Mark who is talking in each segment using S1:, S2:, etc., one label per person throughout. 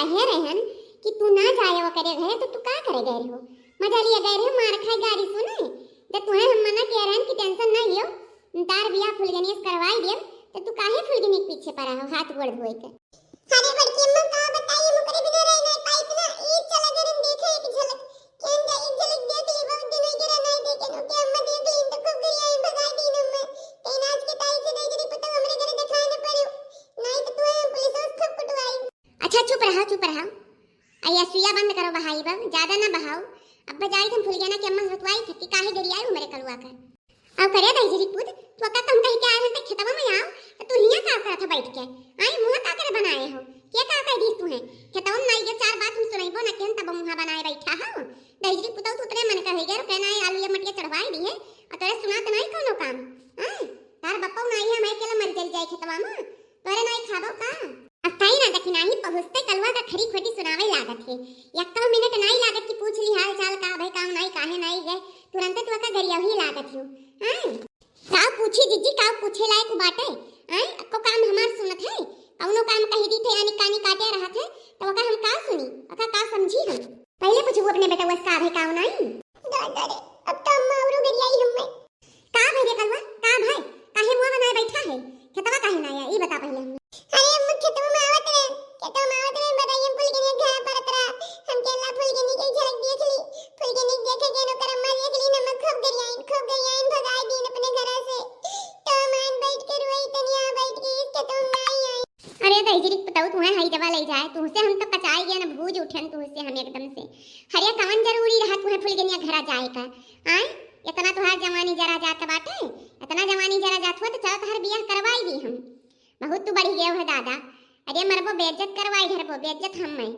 S1: कहे रहन कि तू ना जाए वो करे घरे, तो तू का करे गए हो? मजा लिए गए हो, मार खाए गाड़ी सुने। जब तुम्हें हम मना किया रहन कि टेंशन ना लियो, तार बियाह फुलगनी से करवाई दियो, तो तू काहे फुलगनी के पीछे पड़ा हो हाथ गोड़ धोए के?
S2: अरे बड़की अम्मा का बताइए, मुकरे बिना रह नहीं पाई इतना। ईद चला जरन देखे एक झलक, केन जा एक झलक देख ली, बहुत दिन हो गया नहीं देखे नो के अम्मा देख ली तो खूब गई आई भगा दी न मैं। कहीं आज के तारीख से नहीं जरी पता हमरे घरे दिखाई न पड़े, नहीं तो तू पुलिस से खूब कुटवाई।
S1: अच्छा चुप रहा, चुप रहा। आया सुइया बंद करो बहाई बा, ज्यादा ना बहाओ। अब जाई तुम फुलगना के अम्मा हतवाई थी कि काहे गरी आई मेरे कलवा का। अब करे दई जरी पूत, तो का तुम कहीं के आए हैं तो खेतवा में आओ, तो तू हिया का करत बैठ के? आई मुंह का करे बनाए हो? के का कह दी तू है? खेतवा में नहीं जो चार बात हम सुनाइबो ना केन तब मुंह बनाए बैठा हो। दई जरी पुतौ तू तरे मन कहे गेरो कहना है आलू या मटिया चढ़वाई दी है, और तोरे सुनात नहीं कोनो काम। हां तार बप्पा नहीं है, मैं केला मर जल जाए खेतवा में, तोरे नहीं खाबो का? अस्थाई ना देखी नहीं पहुंचते कलवा का खरी खोटी सुनावे लागत है। यक्का मिनट नहीं लागत कि पूछ ली हाल चाल का, भाई काम नहीं काहे नहीं गए, तुरंत तो का गरिया ही लागत हो। हां का पूछी दीदी, का पूछे लायक बाटे? हां को काम हमार सुनत है, कौनो काम कही दी थे यानी कानी काटे रहत है, तो का हम का सुनी, का समझी हम? पहले पूछो अपने बेटा वो का भाई काम नहीं।
S2: दादा रे अब तो अम्मा औरो गरिया ही हम
S1: का भाई रे कलवा, का भाई काहे मुंह बनाए बैठा है? खेतवा काहे ना आया ई बता पहले हमें।
S2: अरे अम्मा खेतवा में आवत रे, खेतवा में आवत रे, बताइए फुलगनी घर पर तरा हम केला फुलगनी के झलक देख ली, फुलगनी देखे के नो कर अम्मा देख ली न मैं खूब गरियाई भगाई दी अपने घर से। तो मान बैठ के रोई तनिया बैठ के इसके तो नहीं आई।
S1: अरे दहीजरी बताओ तुम्हें हई दवा ले जाए, तुमसे हम तो पचाई गया ना भूज उठन तुमसे हम एकदम से। हरिया कवन जरूरी रहा तुम्हें फुलगनिया घर जाए का? आए इतना तुहार जवानी जरा जात बाटे, इतना जवानी जरा जात हुआ तो चलो तहर बियाह करवाई दी हम। बहुत तू बढ़ी गया है दादा। अरे मरबो बेइज्जत करवाई घर को, बेइज्जत हम में।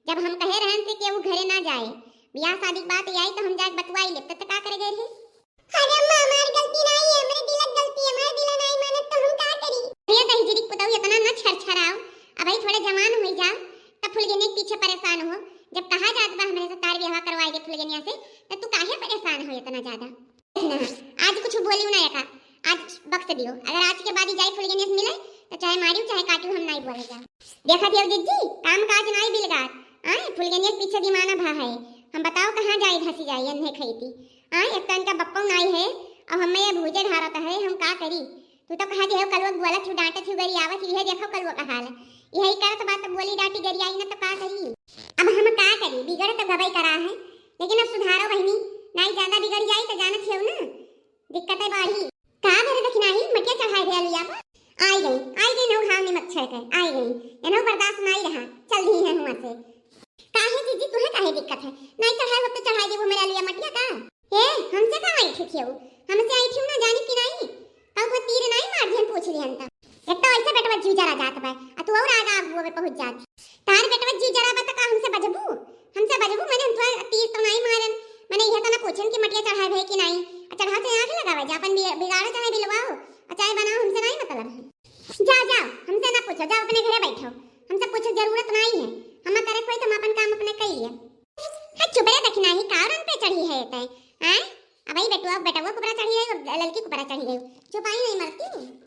S1: जब हम कहे रहन से कि वो घरे ना जाए, बियाह शादी की बात आई तो हम जाके बतवाई ले, तो का करे गए रे?
S2: अरे अम्मा हमारी गलती नहीं है, मेरे दिल की गलती है, हमारा दिल नहीं माने तो हम का करी?
S1: अरे दहीजरी बताओ इतना ना छरछराओ, अब भाई थोड़े जवान हो जाओ तब फुलगनी के पीछे परेशान हो। जब कहा जात बा हमरे से तार बियाह करवाई दे फुलगनिया से, तो तू काहे परेशान हो इतना ज्यादा? आज कुछ बोलियो ना का, आज बख्श दियो। अगर आज के बाद ही जाई फुलगनिया से मिले तो चाहे मारियो चाहे काटियो, हम नहीं बोलेगा। देखा दियो दीदी काम काज नहीं बिलगार। आए फुलगनिया के पीछे दीवाना भा है, हम बताओ कहां जाई धसी जाई अन्हे खईती। आए एक तन का बप्पा नहीं है, अब हमें ये भूजे ढारत है, हम का करी? तू तो कहा जे कलवा बोला तू डांटे थी गरी आवत है, देखो कलवा का हाल यही करत बात बोली डांटी गरी आई ना तो का करी? अब हम का करी? बिगड़ तो गबई करा है, लेकिन अब सुधारो बहनी, नहीं ज्यादा बिगड़ जाई तो जानत हियो ना दिक्कतें बाढ़ी। का भरे देखना ही मटिया चढ़ाई गया लिया पर आई गई नो घाव में मच्छर के आई गई, एनो बर्दाश्त नहीं रहा, चल दी है हुआ से। काहे दीदी तुम्हें काहे दिक्कत है? नहीं चढ़ाई हो तो चढ़ाई दे वो मेरा लिया मटिया का। ए हमसे का आई थी क्यों? हमसे आई थी ना जानी कि नहीं? कब वो तीर नहीं मार दिहन पूछ लिहन त। एक तो ऐसे बेटवा जीव जरा जात बा, आ तू और आगा आगू में पहुंच जाती। तार बेटवा जीव जरा बा त का हमसे बजबू? मैंने हम तो तीर तो नहीं मारन, मैंने यह तो ना पूछन कि मटिया चढ़ाई है कि नहीं। चढ़ा तो आंख लगावे जा अपन बिगाड़ो चाहे बिलवाओ और चाहे बनाओ, हमसे नहीं मतलब है। जाओ हमसे ना पूछो, जाओ अपने घरे बैठो, हमसे पूछो जरूरत नहीं है। हम करे कोई तो हम अपन काम अपने कर लिए। हां चुबरे देखना ही कारण पे चढ़ी है ते हैं? अब भाई बेटुआ को परा चढ़ी है, लड़की को परा चढ़ी गई, चुपाई नहीं मरती।